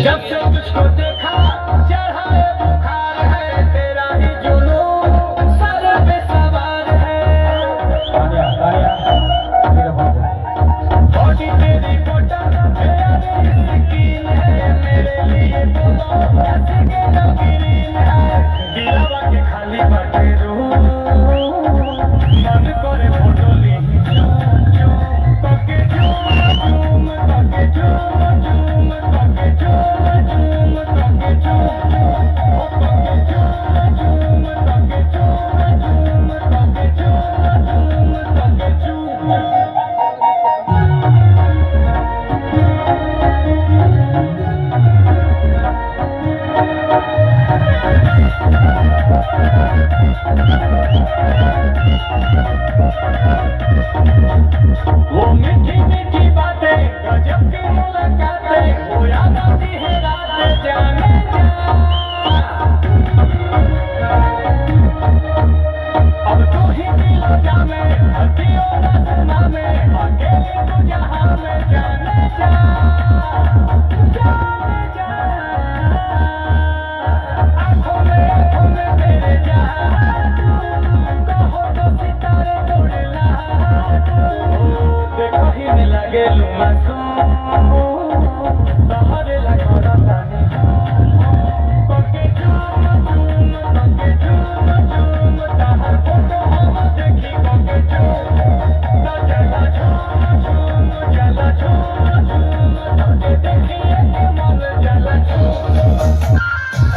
जब से तुझको देखा चढ़ा है बुखार है तेरा ही जुनून सर पे सवार है बॉडी तेरी बॉटम मेरी स्किन है मेरे लिए बोलो कैसे के नमकीन है गिरावा के खाली बाटे रूह मन करे फोटो ली झूम झूम तके झूम तके झूम झूम तके झूम झूम तके झूम तके झूम झूम तके झूम झूम तके झूम झूम तके झूम वो मीठी मीठी बातें गजब की मुलाकातें वो याद आती है रातें जाने जा अब तू ही दिलो जामे हदियों रसना में अकेले तू जहां में जाने जा जाने जा आंखों में तेरे जादू कहो तो सितारे उड़ना देखो ही लगे लू मासूम